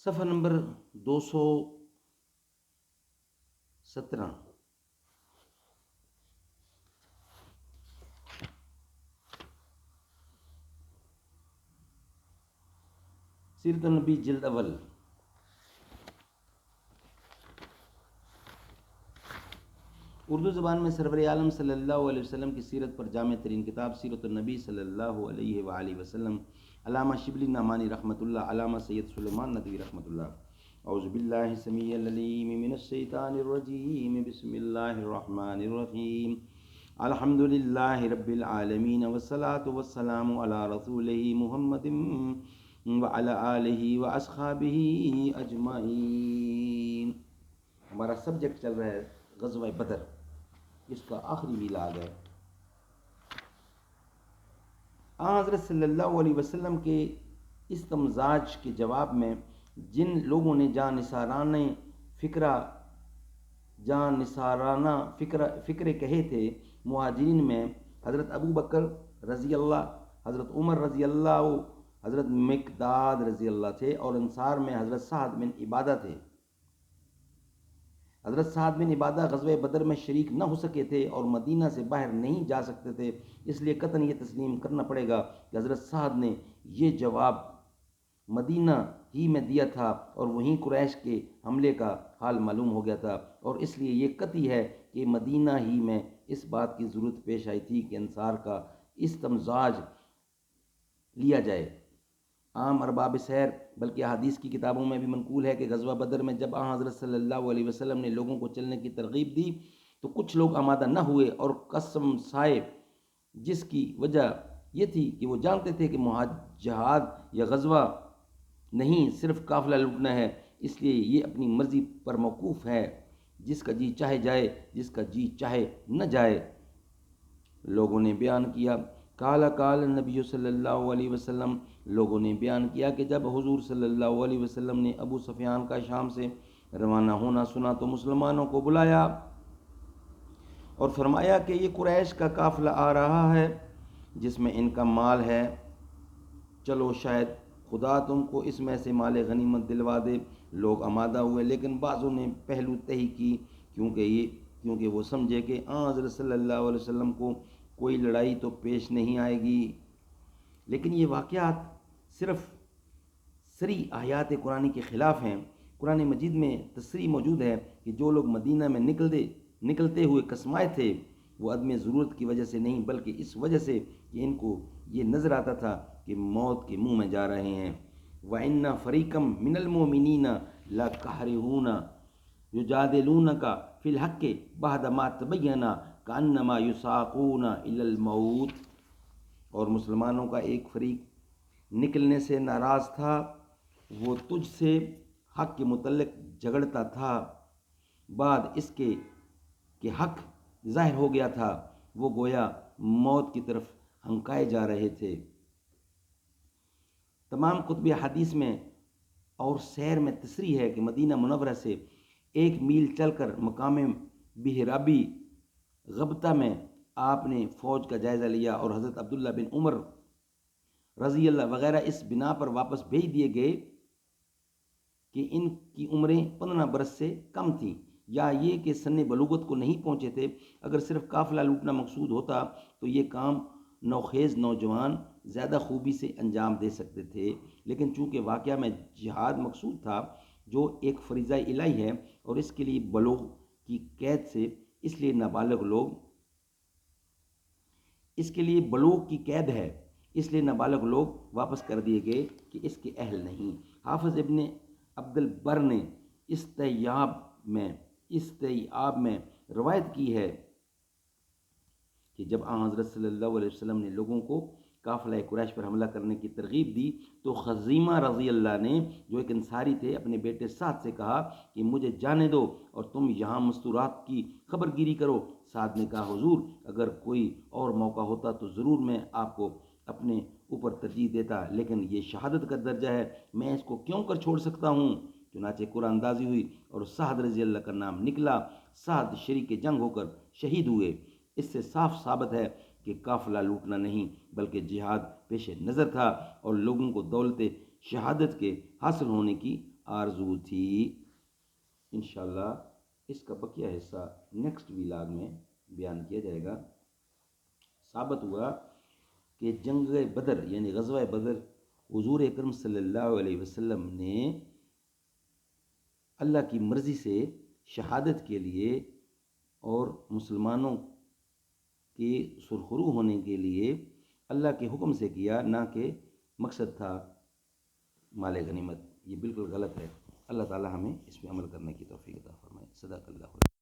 صفحہ نمبر 217۔ سیرت النبی جلد اول۔ اردو زبان میں سرور عالم صلی اللہ علیہ وسلم کی سیرت پر جامع ترین کتاب سیرت النبی صلی اللہ علیہ وآلہ وسلم، علامہ شبلی نعمانی رحمۃ اللہ، علامہ سید سلیمان ندوی رحمۃ اللہ۔ اعوذ باللہ السمیع العلیم من الشیطان الرجیم، بسم اللہ الرحمن الرحیم۔ الحمد للہ رب العالمین والصلاة والسلام علی رسولہ محمد وعلی آلہ واصحابہ اجمعین۔ ہمارا سبجیکٹ چل رہا ہے غزوہ بدر، اس کا آخری میلاد ہے۔ آن حضرت صلی اللہ علیہ وسلم کے استمزاج کے جواب میں جن لوگوں نے جانثارانہ فکرے کہے تھے، مہاجرین میں حضرت ابو بکر رضی اللہ، حضرت عمر رضی اللہ، حضرت مقداد رضی اللہ تھے، اور انصار میں حضرت سعد بن عبادہ تھے۔ حضرت سعد بن عبادہ غزوہ بدر میں شریک نہ ہو سکے تھے اور مدینہ سے باہر نہیں جا سکتے تھے، اس لیے قطعاً یہ تسلیم کرنا پڑے گا کہ حضرت سعد نے یہ جواب مدینہ ہی میں دیا تھا اور وہیں قریش کے حملے کا حال معلوم ہو گیا تھا، اور اس لیے یہ قطعی ہے کہ مدینہ ہی میں اس بات کی ضرورت پیش آئی تھی کہ انصار کا استمزاج لیا جائے۔ عام ارباب سیر بلکہ احادیث کی کتابوں میں بھی منقول ہے کہ غزوہ بدر میں جب آن حضرت صلی اللہ علیہ وسلم نے لوگوں کو چلنے کی ترغیب دی تو کچھ لوگ آمادہ نہ ہوئے، اور قسم سائے جس کی وجہ یہ تھی کہ وہ جانتے تھے کہ جہاد یا غزوہ نہیں، صرف قافلہ لوٹنا ہے، اس لیے یہ اپنی مرضی پر موقوف ہے، جس کا جی چاہے جائے، جس کا جی چاہے نہ جائے۔ لوگوں نے بیان کیا، قال نبی صلی اللہ علیہ وسلم، لوگوں نے بیان کیا کہ جب حضور صلی اللہ علیہ وسلم نے ابو سفیان کا شام سے روانہ ہونا سنا تو مسلمانوں کو بلایا اور فرمایا کہ یہ قریش کا قافلہ آ رہا ہے جس میں ان کا مال ہے، چلو شاید خدا تم کو اس میں سے مال غنیمت دلوا دے۔ لوگ آمادہ ہوئے، لیکن بعضوں نے پہلو تہی کی کیونکہ وہ سمجھے کہ حضرت صلی اللہ علیہ وسلم کو کوئی لڑائی تو پیش نہیں آئے گی، لیکن یہ واقعات صرف سری آیات قرآن کے خلاف ہیں۔ قرآن مجید میں تصریح موجود ہے کہ جو لوگ مدینہ میں نکلتے ہوئے کسمائے تھے وہ عدم ضرورت کی وجہ سے نہیں بلکہ اس وجہ سے کہ ان کو یہ نظر آتا تھا کہ موت کے منہ میں جا رہے ہیں۔ وَإِنَّ فَرِيقًا مِّنَ الْمُؤْمِنِينَ لَكَارِهُونَ يُجَادِلُونَكَ فِي الْحَقِّ بَعْدَ مَا تَبَيَّنَ كَأَنَّمَا يُسَاقُونَ إِلَى الْمَوْتِ۔ اور مسلمانوں کا ایک فریق نکلنے سے ناراض تھا، وہ تجھ سے حق کے متعلق جھگڑتا تھا، بعد اس کے کہ حق ظاہر ہو گیا تھا، وہ گویا موت کی طرف ہنکائے جا رہے تھے۔ تمام کتب حدیث میں اور سیر میں تصریح ہے کہ مدینہ منورہ سے 1 میل چل کر مقام بحرابی غبطہ میں آپ نے فوج کا جائزہ لیا اور حضرت عبداللہ بن عمر رضی اللہ وغیرہ اس بنا پر واپس بھیج دیے گئے کہ ان کی عمریں 15 برس سے کم تھیں، یا یہ کہ سن بلوغت کو نہیں پہنچے تھے۔ اگر صرف قافلہ لوٹنا مقصود ہوتا تو یہ کام نوخیز نوجوان زیادہ خوبی سے انجام دے سکتے تھے، لیکن چونکہ واقعہ میں جہاد مقصود تھا جو ایک فریضہ الہی ہے اور اس کے لیے بلوغ کی قید سے، اس لیے نابالغ لوگ واپس کر دیے گئے کہ اس کے اہل نہیں۔ حافظ ابن عبد البر نے استیعاب میں روایت کی ہے کہ جب حضرت صلی اللہ علیہ وسلم نے لوگوں کو قافلہ قریش پر حملہ کرنے کی ترغیب دی تو خزیمہ رضی اللہ نے، جو ایک انصاری تھے، اپنے بیٹے سعد سے کہا کہ مجھے جانے دو اور تم یہاں مستورات کی خبر گیری کرو۔ سعد نے کہا حضور اگر کوئی اور موقع ہوتا تو ضرور میں آپ کو اپنے اوپر ترجیح دیتا، لیکن یہ شہادت کا درجہ ہے، میں اس کو کیوں کر چھوڑ سکتا ہوں؟ چنانچہ قرآن اندازی ہوئی اور سعد رضی اللہ کا نام نکلا۔ سعد شریک جنگ ہو کر شہید ہوئے۔ اس سے صاف ثابت ہے کہ قافلہ لوٹنا نہیں بلکہ جہاد پیش نظر تھا اور لوگوں کو دولت شہادت کے حاصل ہونے کی آرزو تھی۔ انشاءاللہ اس کا بقیہ حصہ نیکسٹ ویلاگ میں بیان کیا جائے گا۔ ثابت ہوا کہ جنگ بدر یعنی غزوہ بدر حضور اکرم صلی اللہ علیہ وسلم نے اللہ کی مرضی سے شہادت کے لیے اور مسلمانوں کے سرخرو ہونے کے لیے اللہ کے حکم سے کیا، نہ کہ مقصد تھا مال غنیمت۔ یہ بالکل غلط ہے۔ اللہ تعالی ہمیں اس پہ عمل کرنے کی توفیق عطا فرمائے۔ صدق اللہ۔